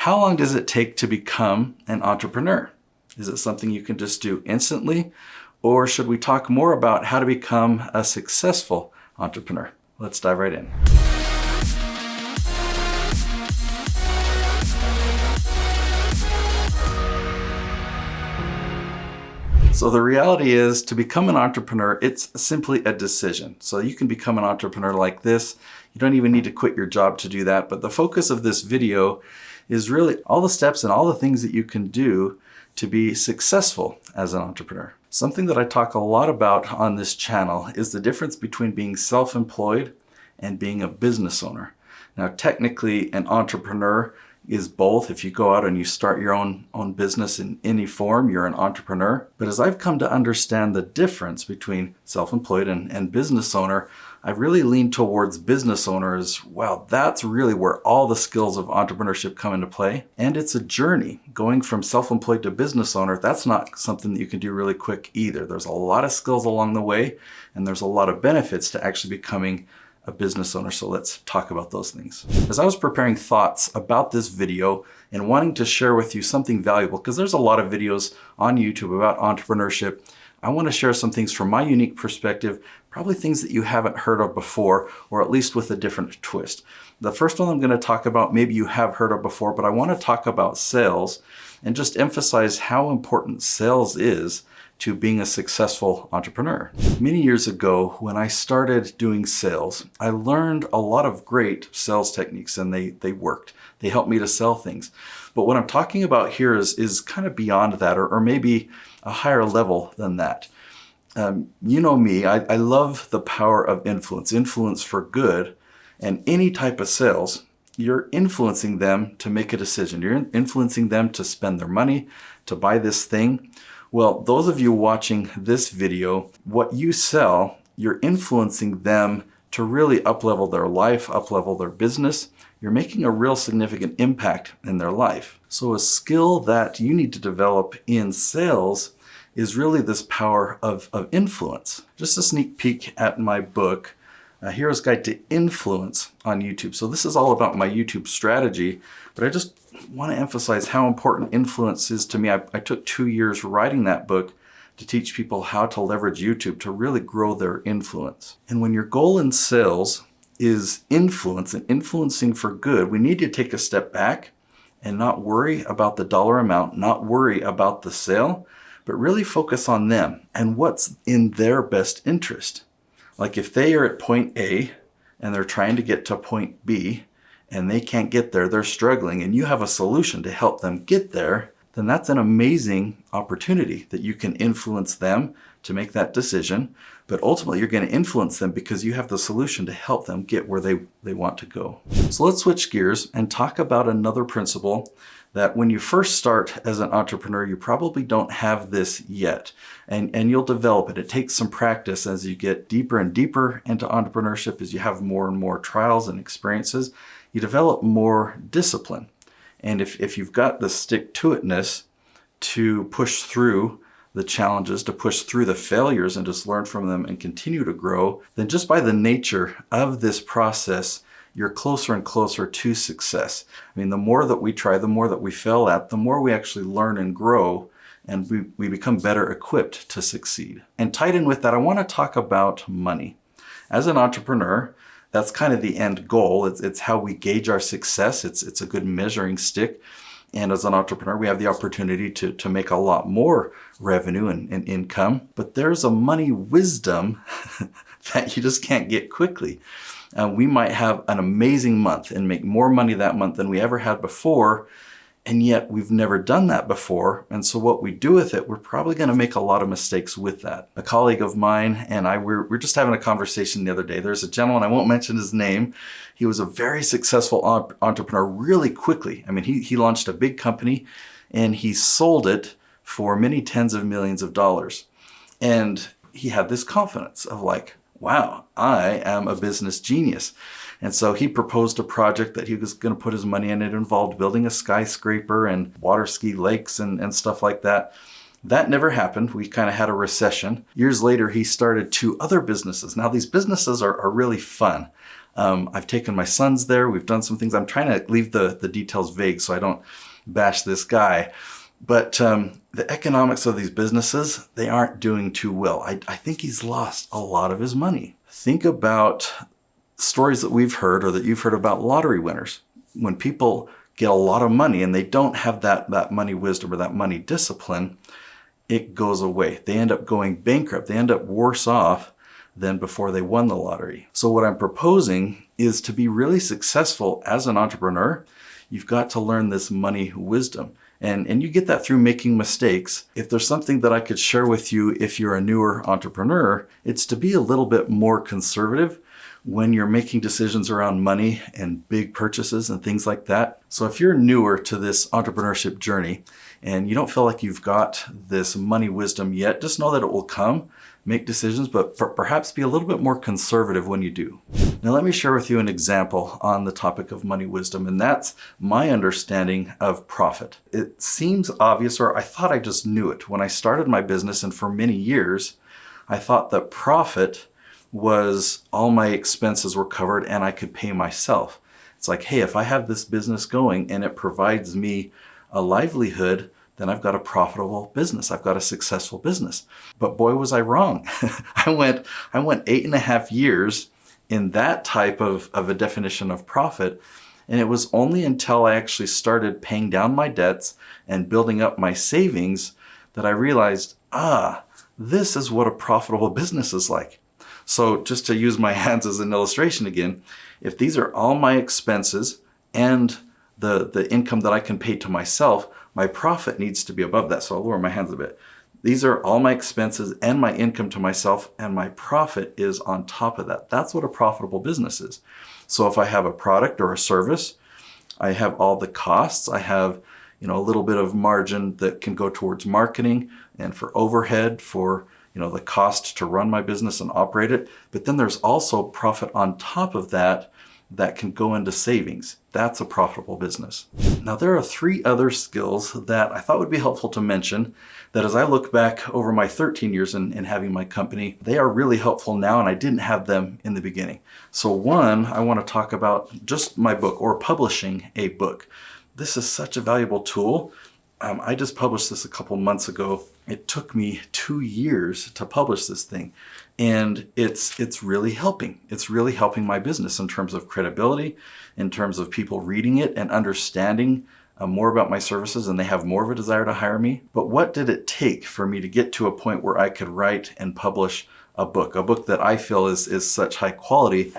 How long does it take to become an entrepreneur? Is it something you can just do instantly? Or should we talk more about how to become a successful entrepreneur? Let's dive right in. So the reality is, to become an entrepreneur, it's simply a decision. So you can become an entrepreneur like this. You don't even need to quit your job to do that. But the focus of this video is really all the steps and all the things that you can do to be successful as an entrepreneur. Something that I talk a lot about on this channel is the difference between being self-employed and being a business owner. Now, technically, an entrepreneur is both. If you go out and you start your own business in any form, you're an entrepreneur. But as I've come to understand the difference between self-employed and business owner, I've really leaned towards business owners. Wow, that's really where all the skills of entrepreneurship come into play. And it's a journey. Going from self-employed to business owner, that's not something that you can do really quick either. There's a lot of skills along the way, and there's a lot of benefits to actually becoming a business owner. So let's talk about those things. As I was preparing thoughts about this video and wanting to share with you something valuable, because there's a lot of videos on YouTube about entrepreneurship, I want to share some things from my unique perspective, probably things that you haven't heard of before, or at least with a different twist. The first one I'm going to talk about, maybe you have heard of before, but I want to talk about sales and just emphasize how important sales is to being a successful entrepreneur. Many years ago, when I started doing sales, I learned a lot of great sales techniques, and they worked. They helped me to sell things. But what I'm talking about here is kind of beyond that, or maybe a higher level than that. You know me, I love the power of influence for good, and any type of sales, you're influencing them to make a decision. You're influencing them to spend their money, to buy this thing. Well, those of you watching this video, what you sell, you're influencing them to really up-level their life, up-level their business. You're making a real significant impact in their life. So a skill that you need to develop in sales is really this power of influence. Just a sneak peek at my book, A Hero's Guide to Influence on YouTube. So this is all about my YouTube strategy, but I just want to emphasize how important influence is to me. I took 2 years writing that book to teach people how to leverage YouTube to really grow their influence. And when your goal in sales is influence and influencing for good, we need to take a step back and not worry about the dollar amount, not worry about the sale, but really focus on them and what's in their best interest. Like if they are at point A and they're trying to get to point B and they can't get there, they're struggling, and you have a solution to help them get there, then that's an amazing opportunity that you can influence them to make that decision. But ultimately, you're going to influence them because you have the solution to help them get where they want to go. So let's switch gears and talk about another principle that when you first start as an entrepreneur, you probably don't have this yet, and you'll develop it. It takes some practice as you get deeper and deeper into entrepreneurship, as you have more and more trials and experiences, you develop more discipline. And if you've got the stick-to-itness to push through the challenges, to push through the failures and just learn from them and continue to grow, then just by the nature of this process, you're closer and closer to success. I mean, the more that we try, the more that we fail at, the more we actually learn and grow, and we become better equipped to succeed. And tied in with that, I want to talk about money. As an entrepreneur, that's kind of the end goal. It's how we gauge our success. It's a good measuring stick. And as an entrepreneur, we have the opportunity to make a lot more revenue and income. But there's a money wisdom that you just can't get quickly. We might have an amazing month and make more money that month than we ever had before, and yet we've never done that before. And so what we do with it, we're probably going to make a lot of mistakes with that. A colleague of mine and I, we're just having a conversation the other day. There's a gentleman, I won't mention his name. He was a very successful entrepreneur really quickly. I mean, he launched a big company and he sold it for many tens of millions of dollars. And he had this confidence of like, wow, I am a business genius. And so he proposed a project that he was going to put his money in. It involved building a skyscraper and water ski lakes and stuff like that. That never happened. We kind of had a recession. Years later, he started 2 other businesses. Now, these businesses are really fun. I've taken my sons there. We've done some things. I'm trying to leave the details vague so I don't bash this guy. But the economics of these businesses, they aren't doing too well. I think he's lost a lot of his money. Think about stories that we've heard or that you've heard about lottery winners. When people get a lot of money and they don't have that money wisdom or that money discipline, it goes away. They end up going bankrupt. They end up worse off than before they won the lottery. So what I'm proposing is to be really successful as an entrepreneur, you've got to learn this money wisdom. And you get that through making mistakes. If there's something that I could share with you if you're a newer entrepreneur, it's to be a little bit more conservative when you're making decisions around money and big purchases and things like that. So if you're newer to this entrepreneurship journey and you don't feel like you've got this money wisdom yet, just know that it will come. Make decisions, but perhaps be a little bit more conservative when you do. Now let me share with you an example on the topic of money wisdom, and that's my understanding of profit. It seems obvious, or I thought I just knew it. When I started my business, and for many years, I thought that profit was all my expenses were covered and I could pay myself. It's like, hey, if I have this business going and it provides me a livelihood, then I've got a profitable business. I've got a successful business. But boy, was I wrong. I went 8.5 years in that type of a definition of profit. And it was only until I actually started paying down my debts and building up my savings that I realized, this is what a profitable business is like. So just to use my hands as an illustration again, if these are all my expenses and the income that I can pay to myself, my profit needs to be above that. So I'll lower my hands a bit. These are all my expenses and my income to myself, and my profit is on top of that. That's what a profitable business is. So if I have a product or a service, I have all the costs. I have, a little bit of margin that can go towards marketing and for overhead, for the cost to run my business and operate it. But then there's also profit on top of that can go into savings. That's a profitable business. Now, there are 3 other skills that I thought would be helpful to mention that as I look back over my 13 years in having my company, they are really helpful now, and I didn't have them in the beginning. So one, I want to talk about just my book, or publishing a book. This is such a valuable tool. I just published this a couple months ago. It took me 2 years to publish this thing. And it's really helping. It's really helping my business in terms of credibility, in terms of people reading it and understanding more about my services, and they have more of a desire to hire me. But what did it take for me to get to a point where I could write and publish a book that I feel is such high quality?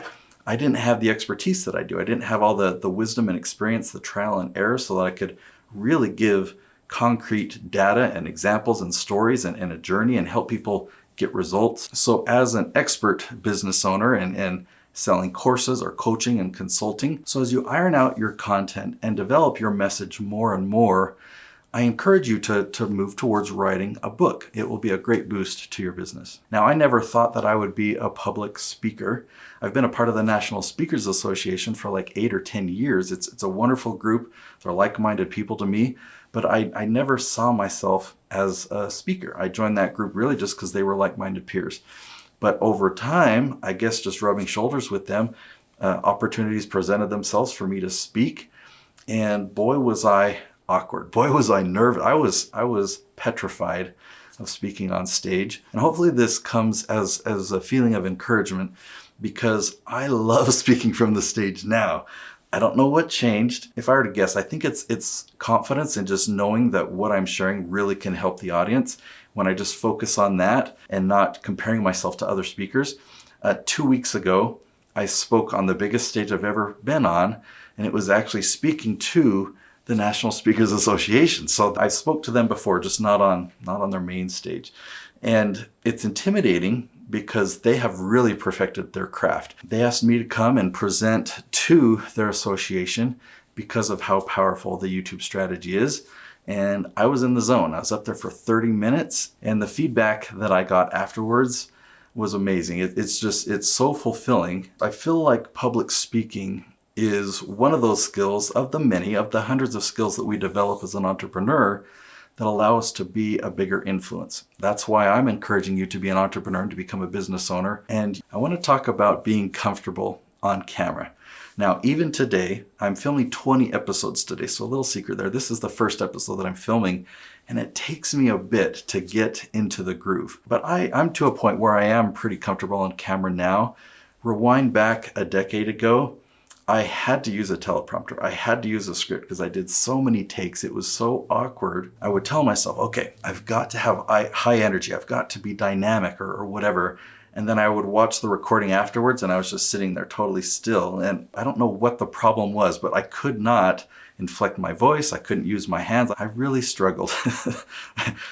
I didn't have the expertise that I do. I didn't have all the wisdom and experience, the trial and error, so that I could really give concrete data and examples and stories and a journey and help people get results. So as an expert business owner and selling courses or coaching and consulting, so as you iron out your content and develop your message more and more, I encourage you to move towards writing a book. It will be a great boost to your business. Now, I never thought that I would be a public speaker. I've been a part of the National Speakers Association for like 8 or 10 years. It's a wonderful group. They're like-minded people to me. But I never saw myself as a speaker. I joined that group really just because they were like-minded peers. But over time, I guess just rubbing shoulders with them, opportunities presented themselves for me to speak. And boy, was I awkward. Boy, was I nervous. I was petrified of speaking on stage. And hopefully this comes as a feeling of encouragement, because I love speaking from the stage now. I don't know what changed. If I were to guess, I think it's confidence and just knowing that what I'm sharing really can help the audience. When I just focus on that and not comparing myself to other speakers. 2 weeks ago, I spoke on the biggest stage I've ever been on, and it was actually speaking to the National Speakers Association. So I spoke to them before, just not on their main stage. And it's intimidating because they have really perfected their craft. They asked me to come and present to their association because of how powerful the YouTube strategy is. And I was in the zone. I was up there for 30 minutes, and the feedback that I got afterwards was amazing. It's so fulfilling. I feel like public speaking is one of those skills of the hundreds of skills that we develop as an entrepreneur that allow us to be a bigger influence. That's why I'm encouraging you to be an entrepreneur and to become a business owner. And I want to talk about being comfortable on camera. Now, even today, I'm filming 20 episodes today, so a little secret there. This is the first episode that I'm filming, and it takes me a bit to get into the groove. But I'm to a point where I am pretty comfortable on camera now. Rewind back a decade ago, I had to use a teleprompter. I had to use a script because I did so many takes. It was so awkward. I would tell myself, okay, I've got to have high energy. I've got to be dynamic or whatever. And then I would watch the recording afterwards and I was just sitting there totally still. And I don't know what the problem was, but I could not inflect my voice. I couldn't use my hands. I really struggled.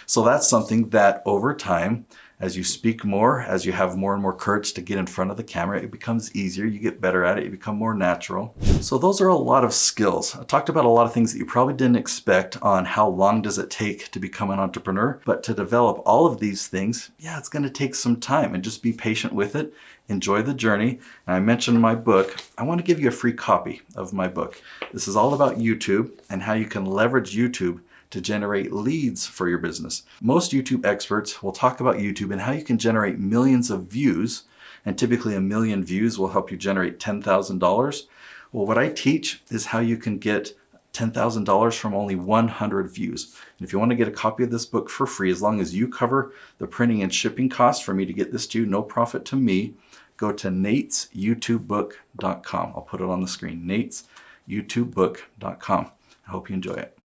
So that's something that over time, as you speak more, as you have more and more courage to get in front of the camera, it becomes easier. You get better at it. You become more natural. So those are a lot of skills. I talked about a lot of things that you probably didn't expect on how long does it take to become an entrepreneur. But to develop all of these things, yeah, it's going to take some time, and just be patient with it. Enjoy the journey. And I mentioned my book. I want to give you a free copy of my book. This is all about YouTube and how you can leverage YouTube to generate leads for your business. Most YouTube experts will talk about YouTube and how you can generate millions of views, and typically 1 million views will help you generate $10,000. Well, what I teach is how you can get $10,000 from only 100 views. And if you want to get a copy of this book for free, as long as you cover the printing and shipping costs for me to get this to you, no profit to me, go to natesyoutubebook.com. I'll put it on the screen, natesyoutubebook.com. I hope you enjoy it.